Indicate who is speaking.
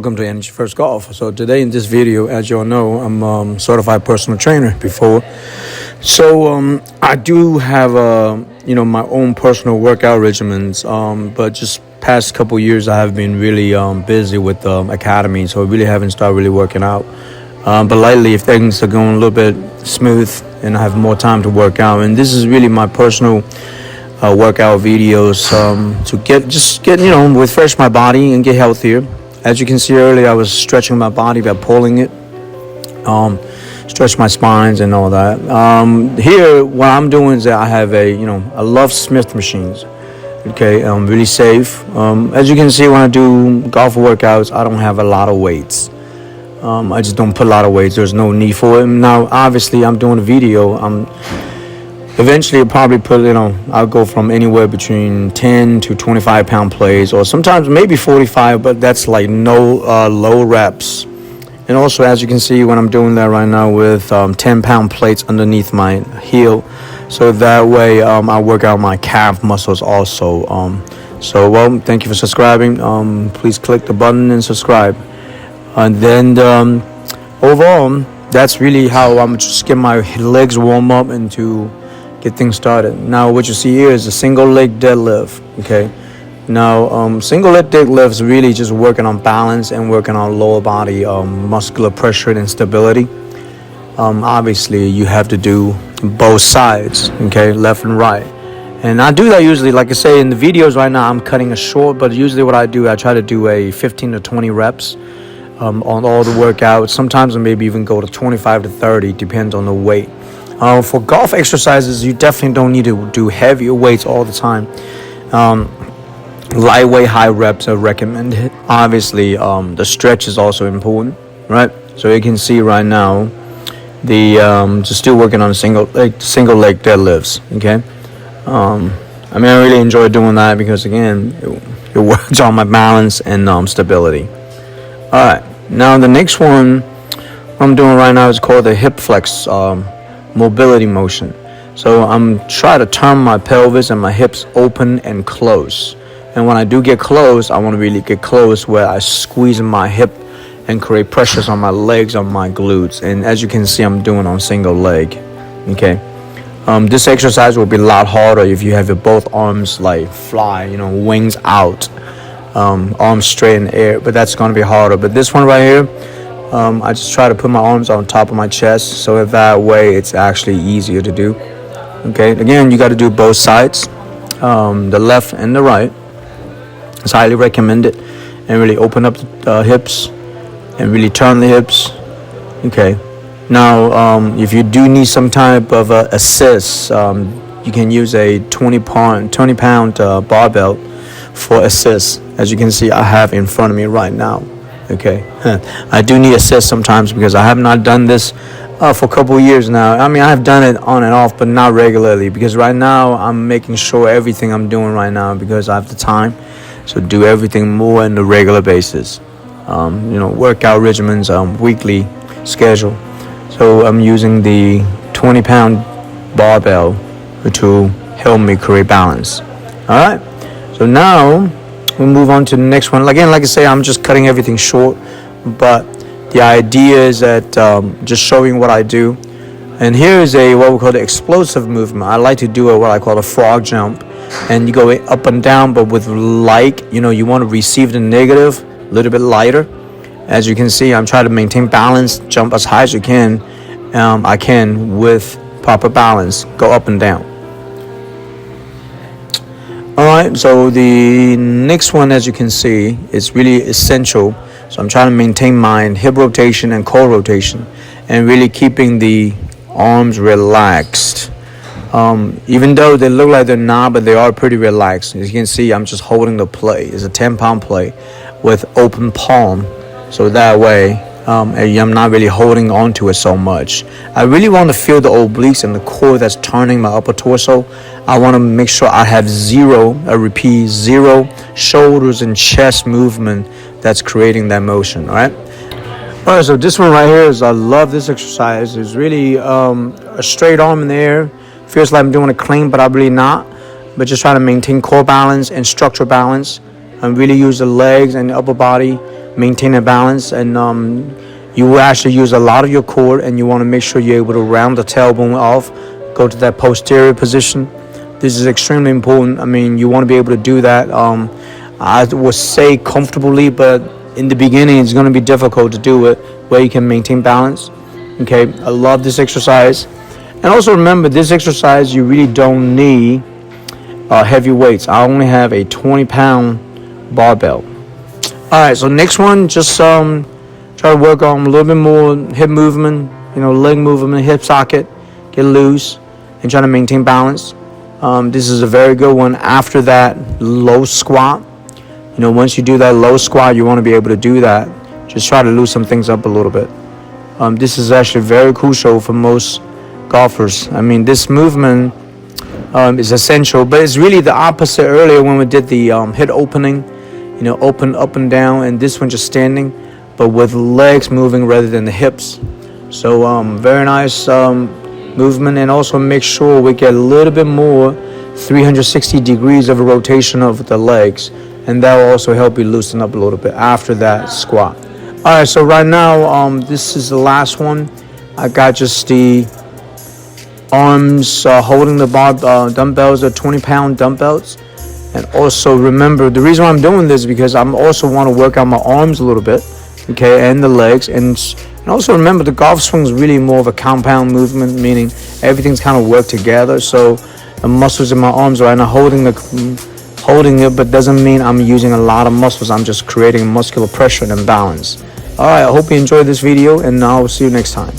Speaker 1: Welcome to Energy First Golf. So today in this video, as you all know, I'm certified personal trainer before. So I do have my own personal workout regimens. But just past couple years, I have been really busy with academy, so I really haven't started really working out. But lately, if things are going a little bit smooth and I have more time to work out, and this is really my personal workout videos to get refresh my body and get healthier. As you can see earlier, I was stretching my body by pulling it, stretch my spines and all that. Here, what I'm doing is that I have I love Smith machines. Okay, really safe. As you can see, when I do golf workouts, I don't have a lot of weights. I just don't put a lot of weights. There's no need for it. Now, obviously, I'm doing a video. Eventually, I'll probably put, I'll go from anywhere between 10 to 25 pound plays, or sometimes maybe 45, but that's like no low reps. And also, as you can see, when I'm doing that right now with 10 pound plates underneath my heel, so that way I work out my calf muscles also. Thank you for subscribing. Please click the button and subscribe. And then overall, that's really how I'm just get my legs warm up and to get things started. Now, what you see here is a single leg deadlift. Okay. Now, single leg deadlift is really just working on balance and working on lower body muscular pressure and stability. Obviously, you have to do both sides. Okay, left and right. And I do that usually, like I say in the videos right now, I'm cutting it short. But usually, what I do, I try to do a 15 to 20 reps. On all the workouts. Sometimes I maybe even go to 25 to 30, depends on the weight. For golf exercises, you definitely don't need to do heavier weights all the time. Lightweight, high reps are recommended. Obviously, the stretch is also important, right? So you can see right now, just still working on single leg deadlifts. Okay, I really enjoy doing that because again, it works on my balance and stability. All right, now the next one I'm doing right now is called the hip flex mobility motion. So I'm trying to turn my pelvis and my hips open and close. And when I do get close, I want to really get close where I squeeze my hip and create pressures on my legs, on my glutes. And as you can see, I'm doing on single leg. Okay. This exercise will be a lot harder if you have your both arms like fly, wings out. Arms straight in the air, but that's going to be harder. But this one right here, I just try to put my arms on top of my chest, so that way it's actually easier to do. Okay, again, you got to do both sides, the left and the right. It's highly recommended, and really open up the hips and really turn the hips. Okay, now if you do need some type of assist, you can use a 20 pound barbell for assist. As you can see, I have in front of me right now. Okay, I do need assist sometimes because I have not done this for a couple of years now. I have done it on and off, but not regularly, because right now I'm making sure everything I'm doing right now, because I have the time, so do everything more on a regular basis. Workout regimens, weekly schedule. So I'm using the 20 pound barbell to help me create balance. All right. So now we'll move on to the next one. Again, like I say, I'm just cutting everything short, but the idea is that just showing what I do. And here is what we call the explosive movement. I like to do what I call a frog jump, and you go up and down, but with you want to receive the negative a little bit lighter. As you can see, I'm trying to maintain balance, jump as high as you can. I can with proper balance, go up and down. Alright, so the next one, as you can see, is really essential. So I'm trying to maintain my hip rotation and core rotation, and really keeping the arms relaxed. Even though they look like they're not, but they are pretty relaxed. As you can see, I'm just holding the play. It's a 10 pound play with open palm. So that way, I'm not really holding on to it so much. I really want to feel the obliques and the core that's turning my upper torso. I want to make sure I have zero shoulders and chest movement that's creating that motion. All right, so this one right here I love this exercise. It's really a straight arm in the air. Feels like I'm doing a clean, but I'm really not. But just trying to maintain core balance and structural balance, and really use the legs and the upper body maintain a balance, and you will actually use a lot of your core, and you want to make sure you're able to round the tailbone off, go to that posterior position. This is extremely important. I mean, you want to be able to do that. I would say comfortably, but in the beginning, it's going to be difficult to do it where you can maintain balance. Okay, I love this exercise. And also remember, this exercise, you really don't need heavy weights. I only have a 20-pound barbell. All right, so next one, just try to work on a little bit more hip movement, leg movement, hip socket, get loose, and try to maintain balance. This is a very good one. After that, low squat. Once you do that low squat, you want to be able to do that. Just try to loosen things up a little bit. This is actually very crucial for most golfers. I mean, this movement is essential, but it's really the opposite earlier when we did the hip opening, open up and down, and this one just standing, but with legs moving rather than the hips. So very nice movement, and also make sure we get a little bit more 360 degrees of a rotation of the legs, and that will also help you loosen up a little bit after that squat. All right, so right now this is the last one. I got just the arms holding the bar dumbbells, the 20-pound dumbbells. And also remember, the reason why I'm doing this is because I also want to work out my arms a little bit, okay, and the legs. And also remember, the golf swing is really more of a compound movement, meaning everything's kind of worked together. So the muscles in my arms right now holding it, but doesn't mean I'm using a lot of muscles. I'm just creating muscular pressure and balance. All right, I hope you enjoyed this video, and I'll see you next time.